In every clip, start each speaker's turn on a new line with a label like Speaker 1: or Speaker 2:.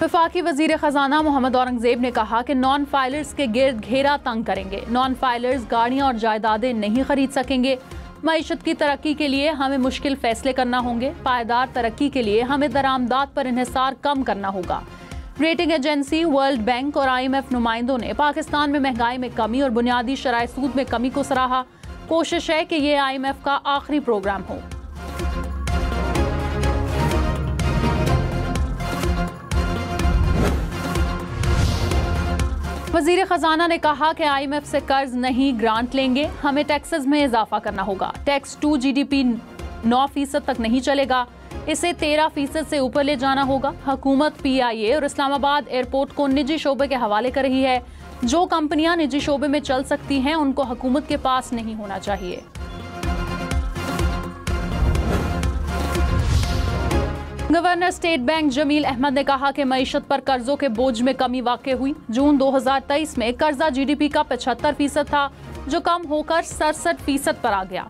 Speaker 1: वफाकी वजीर खजाना मोहम्मद औरंगजेब ने कहा कि नॉन फाइलर्स के गिर्द घेरा तंग करेंगे। नॉन फाइलर्स गाड़ियां और जायदादें नहीं खरीद सकेंगे। मईशत की तरक्की के लिए हमें मुश्किल फैसले करना होंगे। पायदार तरक्की के लिए हमें दरामदात पर इन्हिसार कम करना होगा। रेटिंग एजेंसी, वर्ल्ड बैंक और IMF नुमाइंदों ने पाकिस्तान में महंगाई में कमी और बुनियादी शराय सूद में कमी को सराहा। कोशिश है कि ये IMF का आखिरी प्रोग्राम हो। वजीर खजाना ने कहा कि IMF से कर्ज नहीं ग्रांट लेंगे। हमें टैक्सेस में इजाफा करना होगा। टैक्स टू GDP 9% तक नहीं चलेगा, इसे 13% से ऊपर ले जाना होगा। हुकूमत PIA और इस्लामाबाद एयरपोर्ट को निजी शोबे के हवाले कर रही है। जो कंपनियां निजी शोबे में चल सकती हैं उनको हुकूमत के पास नहीं होना चाहिए। Governor state bank Jamil Ahmed ने कहा कि मईशत पर कर्जों के बोझ में कमी वाक़ई हुई। जून 2023 में कर्जा GDP का 75% था, जो कम होकर 67% पर आ गया।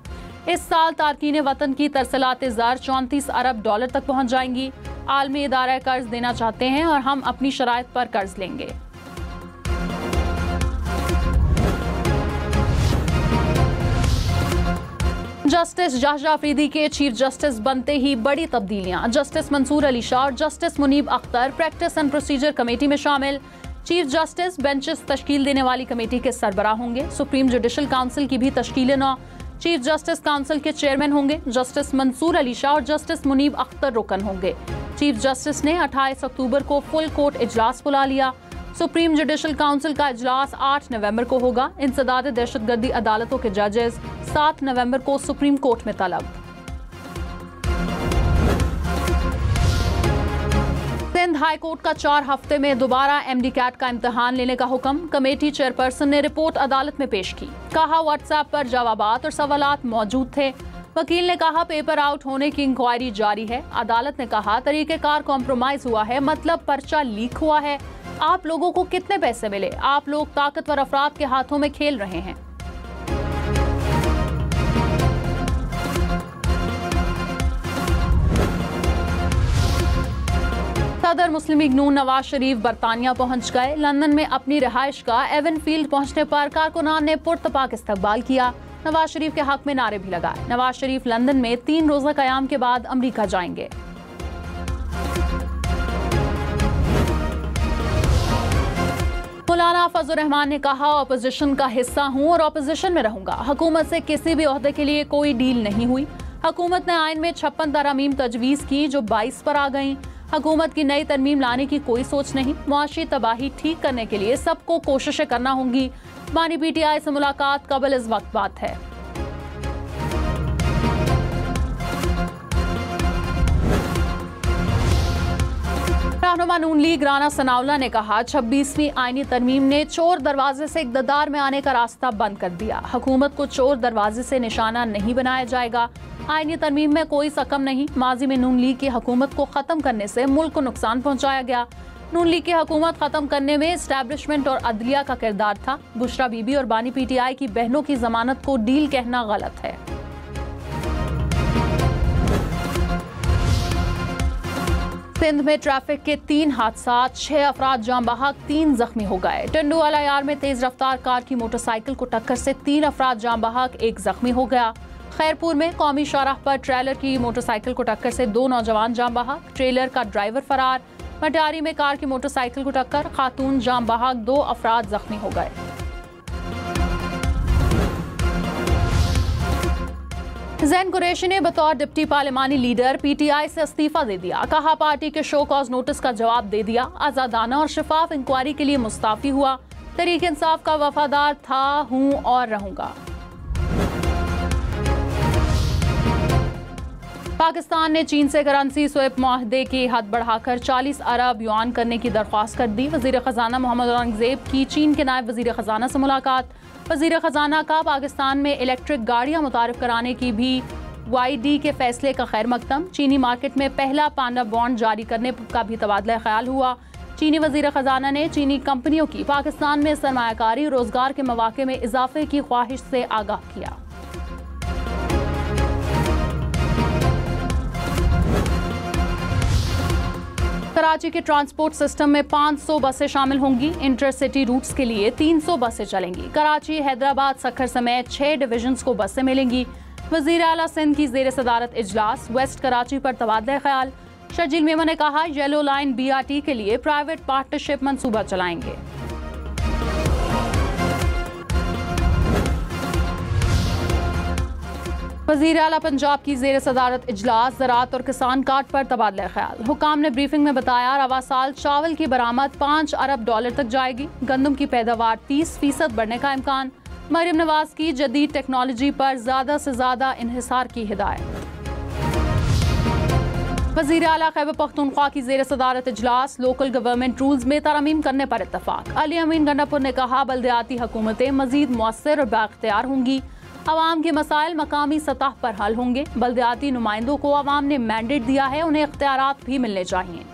Speaker 1: इस साल तारकीन वतन की तरसलात ज़र 34 अरब डॉलर तक पहुंच जाएंगी। आलमी इदारा कर्ज देना चाहते हैं और हम अपनी शराइत पर कर्ज लेंगे। जस्टिस जाहजा अफरीदी के चीफ जस्टिस बनते ही बड़ी तब्दीलियां। जस्टिस मंसूर अली शाह और justice Munib Akhtar practice and procedure committee में शामिल। चीफ जस्टिस बेंचेस तश्कील देने वाली कमेटी के सरबराह होंगे। सुप्रीम जुडिशल काउंसिल की भी तश्कील न। चीफ जस्टिस काउंसिल के चेयरमैन होंगे। जस्टिस मंसूर अली शाह और जस्टिस मुनीब अख्तर रुकन होंगे। चीफ जस्टिस ने 28 अक्टूबर को फुल कोर्ट इजलास बुला लिया। सुप्रीम जुडिशल काउंसिल का इजलास 8 नवंबर को होगा। इंसदाद दहशतगर्दी अदालतों के जजेस 7 नवंबर को सुप्रीम कोर्ट में तलब। सिंध हाई कोर्ट का 4 हफ्ते में दोबारा MD कैट का इम्तिहान लेने का हुक्म। कमेटी चेयरपर्सन ने रिपोर्ट अदालत में पेश की। कहा व्हाट्सएप पर जवाबात और सवालात मौजूद थे। वकील ने कहा पेपर आउट होने की इंक्वायरी जारी है। अदालत ने कहा तरीकेकार कॉम्प्रोमाइज हुआ है, मतलब पर्चा लीक हुआ है। आप लोगों को कितने पैसे मिले? आप लोग ताकतवर अफराद के हाथों में खेल रहे हैं। सदर मुस्लिम लीग नून नवाज शरीफ बरतानिया पहुंच गए। लंदन में अपनी रिहाइश का एवन फील्ड पहुंचने पर कारकुनान ने पुरतपाक इस्तकबाल किया। नवाज शरीफ के हक में नारे भी लगाए। नवाज शरीफ लंदन में 3 रोजा कयाम के बाद अमरीका जाएंगे। मौलाना फजल रहमान ने कहा ऑपोजिशन का हिस्सा हूं और ऑपोजिशन में रहूंगा। हुकूमत से किसी भी ओहदे के लिए कोई डील नहीं हुई। हुकूमत ने आइन में 56 तरमीम तजवीज़ की जो 22 पर आ गईं। हुकूमत की नई तरमीम लाने की कोई सोच नहीं। मुआशी तबाही ठीक करने के लिए सबको कोशिशें करना होंगी। बानी PTI से मुलाकात कबल इस वक्त बात है। रहनुमा नून लीग राना सनाउल्लाह ने कहा 26वीं आईनी तरमीम ने चोर दरवाजे से इक़्तिदार में आने का रास्ता बंद कर दिया। हुकूमत को चोर दरवाजे से निशाना नहीं बनाया जाएगा। आईनी तरमीम में कोई सकम नहीं। माजी में नून लीग की हुकूमत को ख़त्म करने से मुल्क को नुकसान पहुंचाया गया। नून लीग की हुकूमत ख़त्म करने में इस्टेब्लिशमेंट और अदलिया का किरदार था। बुशरा बीबी और बानी PTI की बहनों की जमानत को डील कहना गलत है। सिंध में ट्रैफिक के 3 हादसा, 6 अफराद जाम बहक, 3 जख्मी हो गए। टंडूवाला यार में तेज रफ्तार कार की मोटरसाइकिल को टक्कर से 3 अफराद जाम बहक, 1 जख्मी हो गया। खैरपुर में कौमी शाहराह पर ट्रेलर की मोटरसाइकिल को टक्कर से 2 नौजवान जाम बहक, ट्रेलर का ड्राइवर फरार। मटियारी में कार की मोटरसाइकिल को टक्कर, खातून जाम बहक, 2 अफराद जख्मी हो गए। ज़ैन कुरैशी ने बतौर डिप्टी पार्लिमानी लीडर PTI से इस्तीफा दे दिया। कहा पार्टी के शो कॉज नोटिस का जवाब दे दिया। आजादाना और शफाफ इंक्वायरी के लिए मुस्ताफी हुआ। तहरीक इंसाफ का वफादार था, हूं और रहूंगा। पाकिस्तान ने चीन से करेंसी स्वेप मुआहदे की हद बढ़ाकर 40 अरब युआन करने की दरख्वास्त कर दी। वजीर खजाना मोहम्मद औरंगजेब की चीन के नायब वजीर खजाना से मुलाकात। वजीर खजाना का पाकिस्तान में इलेक्ट्रिक गाड़ियां मुतारिफ कराने की भी YD के फैसले का खैर मकदम। चीनी मार्केट में पहला पांडा बॉन्ड जारी करने का भी तबादला ख्याल हुआ। चीनी वजीर खजाना ने चीनी कंपनियों की पाकिस्तान में सरमायाकारी और रोजगार के मौके में इजाफे की ख्वाहिश से आगाह किया। कराची के ट्रांसपोर्ट सिस्टम में 500 बसें शामिल होंगी। इंटरसिटी रूट्स के लिए 300 बसें चलेंगी। कराची, हैदराबाद, सखर समेत 6 डिवीजन्स को बसें मिलेंगी। वज़ीर आला सिंध की ज़ेर सदारत इजलास, वेस्ट कराची पर तबादला ख्याल। शर्जील मेमन ने कहा, येलो लाइन BRT के लिए प्राइवेट पार्टनरशिप मंसूबा चलाएंगे। वज़ीर आला पंजाब की ज़ेर सदारत इजलास, ज़राअत और किसान कार्ड पर तबादला ख्याल। हुकाम ने ब्रीफिंग में बताया, रवा साल चावल की बरामद $5 अरब तक जाएगी। गंदम की पैदावार 30% बढ़ने का इम्कान। मरियम नवाज की जदीद टेक्नोलॉजी पर ज़्यादा से ज़्यादा इन्हिसार की हिदायत। वज़ीर आला खैबर पख्तूनख्वा की ज़ेर सदारत इजलास, लोकल गवर्नमेंट रूल्स में तरमीम करने पर इत्तफाक। अली अमीन गंडापुर ने कहा, बल्दियाती हुकूमतें मज़ीद मौसर और बाख्तियार होंगी। अवाम के मसाइल मकामी सतह पर हल होंगे। बल्दियाती नुमाइंदों को अवाम ने मैंडेट दिया है, उन्हें इख्तियारात भी मिलने चाहिए।